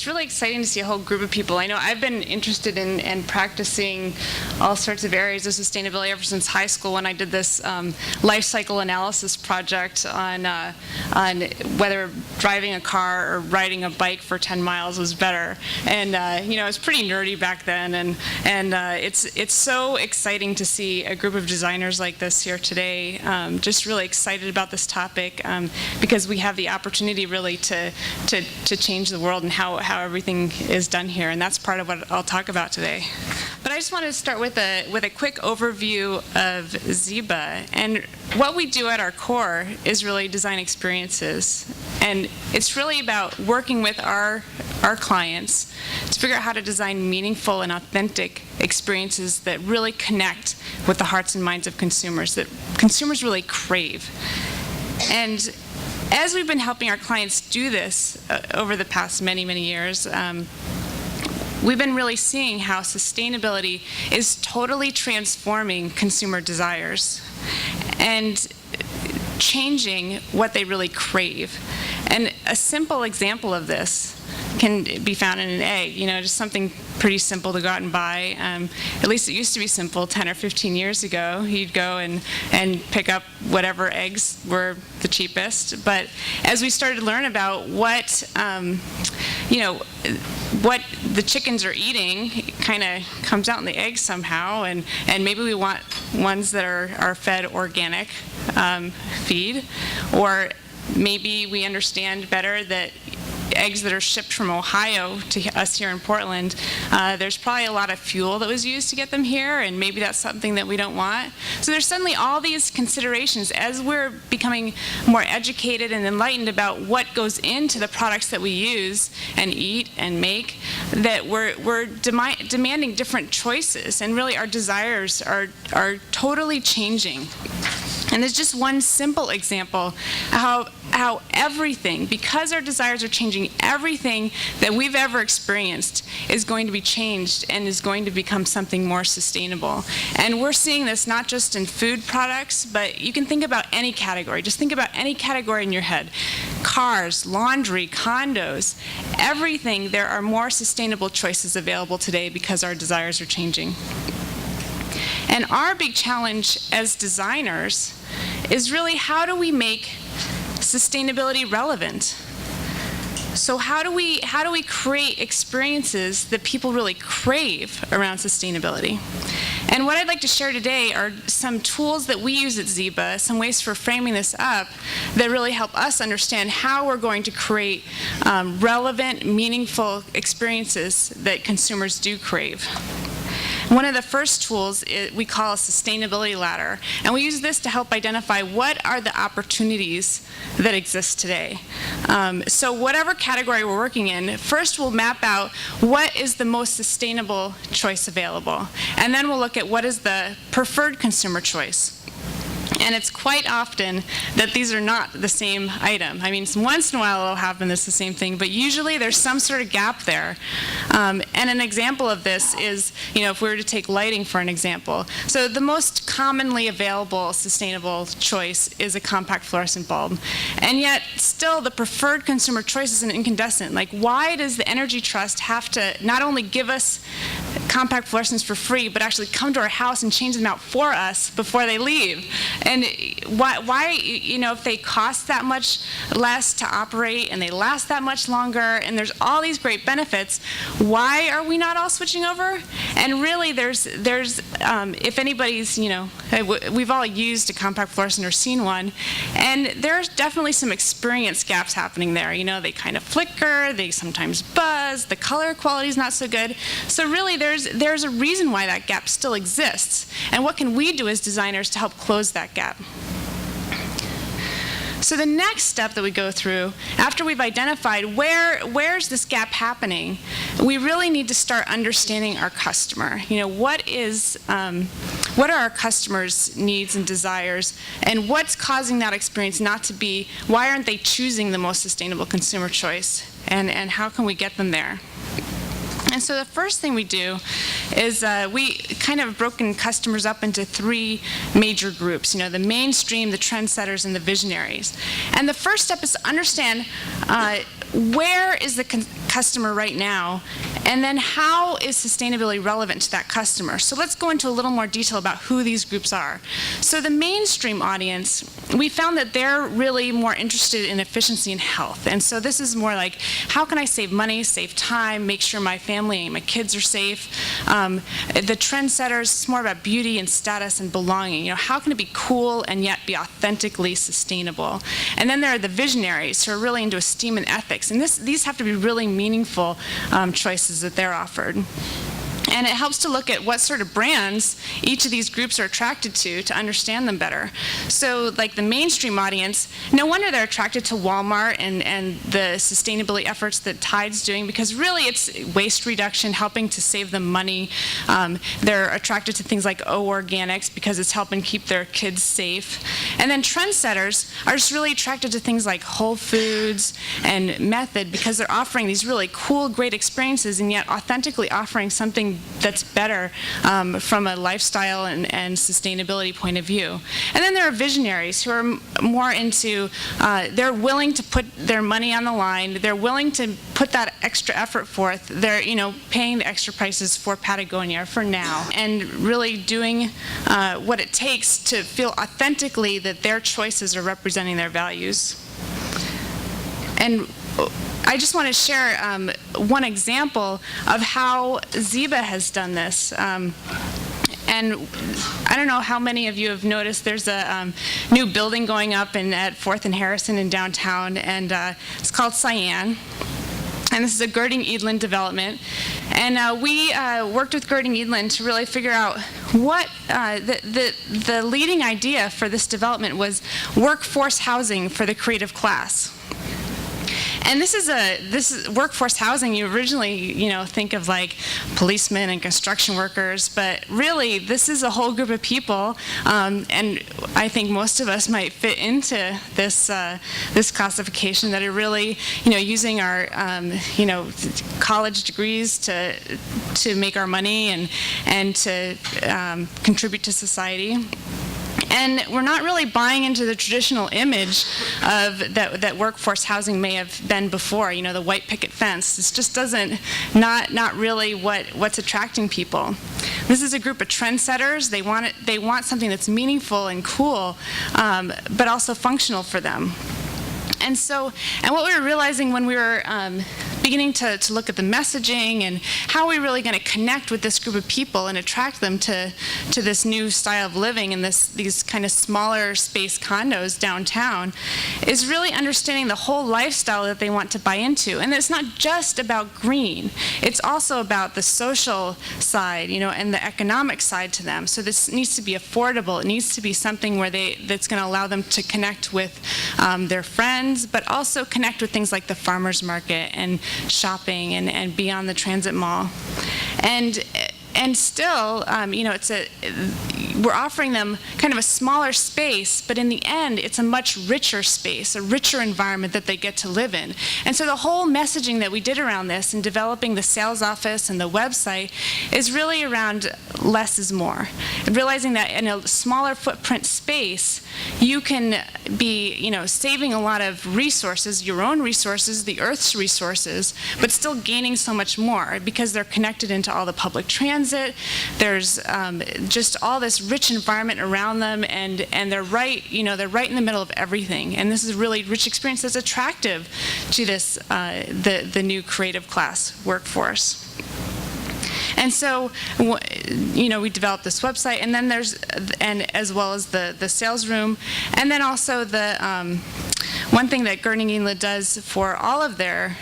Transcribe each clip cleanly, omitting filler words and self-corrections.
really exciting to see a whole group of people. I know I've been interested in practicing all sorts of areas of sustainability ever since high school when I did this life cycle analysis project on whether driving a car or riding a bike for 10 miles was better. And it was pretty nerdy back then, and it's so exciting to see a group of designers like this here today. Just really excited about this topic because we have the opportunity really to change the world and how everything is done here, and that's part of what I'll talk about today. But I just wanted to start with a quick overview of Ziba. And what we do at our core is really design experiences, and it's really about working with our clients to figure out how to design meaningful and authentic experiences that really connect with the hearts and minds of consumers, that consumers really crave. And as we've been helping our clients do this over the past many, many years, we've been really seeing how sustainability is totally transforming consumer desires and changing what they really crave. And a simple example of this can be found in an egg, just something pretty simple to go out and buy. At least it used to be simple 10 or 15 years ago. You'd go and pick up whatever eggs were the cheapest. But as we started to learn about what the chickens are eating, it kind of comes out in the eggs somehow, and maybe we want ones that are fed organic feed, or maybe we understand better that eggs that are shipped from Ohio to us here in Portland, there's probably a lot of fuel that was used to get them here, and maybe that's something that we don't want. So there's suddenly all these considerations as we're becoming more educated and enlightened about what goes into the products that we use and eat and make, that we're demanding different choices, and really our desires are totally changing. And there's just one simple example how everything, because our desires are changing, everything that we've ever experienced is going to be changed and is going to become something more sustainable. And we're seeing this not just in food products, but you can think about any category. Just think about any category in your head. Cars, laundry, condos, everything. There are more sustainable choices available today because our desires are changing. And our big challenge as designers is really, how do we make sustainability relevant? So how do we create experiences that people really crave around sustainability? And what I'd like to share today are some tools that we use at Ziba, some ways for framing this up that really help us understand how we're going to create relevant, meaningful experiences that consumers do crave. One of the first tools we call a sustainability ladder, and we use this to help identify what are the opportunities that exist today. So whatever category we're working in, first we'll map out what is the most sustainable choice available, and then we'll look at what is the preferred consumer choice. And it's quite often that these are not the same item. I mean, once in a while it'll happen it's the same thing, but usually there's some sort of gap there. And an example of this is, if we were to take lighting for an example. So the most commonly available sustainable choice is a compact fluorescent bulb. And yet, still, the preferred consumer choice is an incandescent. Like, why does the Energy Trust have to not only give us compact fluorescents for free, but actually come to our house and change them out for us before they leave? And why, if they cost that much less to operate and they last that much longer and there's all these great benefits, why are we not all switching over? And really, there's if anybody's, we've all used a compact fluorescent or seen one, and there's definitely some experience gaps happening there. They kind of flicker, they sometimes buzz, the color quality is not so good. So really, there's a reason why that gap still exists. And what can we do as designers to help close that gap? So the next step that we go through, after we've identified where's this gap happening, we really need to start understanding our customer. What are our customers' needs and desires, and what's causing that experience not to be, why aren't they choosing the most sustainable consumer choice, and how can we get them there? And so the first thing we do is we kind of broken customers up into 3 major groups, the mainstream, the trendsetters, and the visionaries. And the first step is to understand where is the customer right now, and then how is sustainability relevant to that customer. So let's go into a little more detail about who these groups are. So the mainstream audience, we found that they're really more interested in efficiency and health. And so this is more like, how can I save money, save time, make sure my family and my kids are safe? The trendsetters, it's more about beauty and status and belonging. How can it be cool and yet be authentically sustainable? And then there are the visionaries who are really into esteem and ethics. And these have to be really meaningful choices that they're offered. And it helps to look at what sort of brands each of these groups are attracted to understand them better. So like the mainstream audience, no wonder they're attracted to Walmart and the sustainability efforts that Tide's doing, because really it's waste reduction, helping to save them money. They're attracted to things like O Organics because it's helping keep their kids safe. And then trendsetters are just really attracted to things like Whole Foods and Method because they're offering these really cool, great experiences and yet authentically offering something that's better from a lifestyle and sustainability point of view. And then there are visionaries who are more into, they're willing to put their money on the line, they're willing to put that extra effort forth, they're paying the extra prices for Patagonia for now, and really doing what it takes to feel authentically that their choices are representing their values. And I just want to share one example of how Ziba has done this. And I don't know how many of you have noticed there's a new building going up at 4th and Harrison in downtown, and it's called Cyan. And this is a Girding Eadlin development. And we worked with Girding Eadlin to really figure out what the leading idea for this development was workforce housing for the creative class. And this is workforce housing. You originally, think of like policemen and construction workers, but really this is a whole group of people, and I think most of us might fit into this classification that are really, using our, college degrees to make our money and to contribute to society. And we're not really buying into the traditional image of that workforce housing may have been before, the white picket fence. This just not really what's attracting people. This is a group of trendsetters. They want something that's meaningful and cool, but also functional for them. And what we were realizing when we were beginning to look at the messaging and how are we really going to connect with this group of people and attract them to this new style of living in these kind of smaller space condos downtown, is really understanding the whole lifestyle that they want to buy into. And it's not just about green. It's also about the social side, and the economic side to them. So this needs to be affordable. It needs to be something that's going to allow them to connect with their friends, but also connect with things like the farmers market and shopping and be on the transit mall. And still, we're offering them kind of a smaller space, but in the end, it's a much richer space, a richer environment that they get to live in. And so the whole messaging that we did around this in developing the sales office and the website is really around less is more. Realizing that in a smaller footprint space, you can be, saving a lot of resources, your own resources, the Earth's resources, but still gaining so much more because they're connected into all the public transit. There's just all this rich environment around them, and they're right in the middle of everything. And this is a really rich experience that's attractive to this the new creative class workforce. And so, we developed this website, and then as well as the sales room, and then also the one thing that Girding Eadlin does for all of their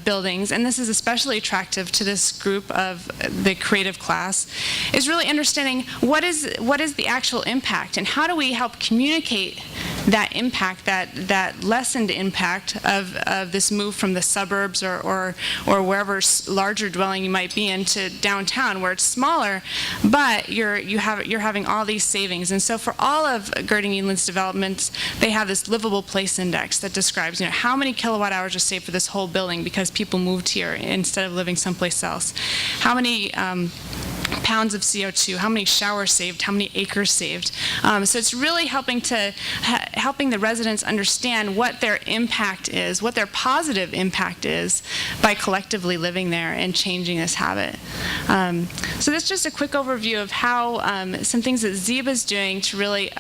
buildings, and this is especially attractive to this group of the creative class, is really understanding what is the actual impact, and how do we help communicate that impact, that lessened impact of this move from the suburbs or wherever larger dwelling you might be in to downtown, where it's smaller, but you're having all these savings. And so for all of Gerding Edlund's developments, they have this livable place index that describes, how many kilowatt hours are saved for this whole building because people moved here instead of living someplace else. How many pounds of CO2, how many showers saved, how many acres saved. So it's really helping the residents understand what their impact is, what their positive impact is by collectively living there and changing this habit. So that's just a quick overview of how some things that Ziba is doing to really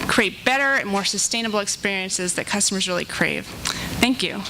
create better and more sustainable experiences that customers really crave. Thank you.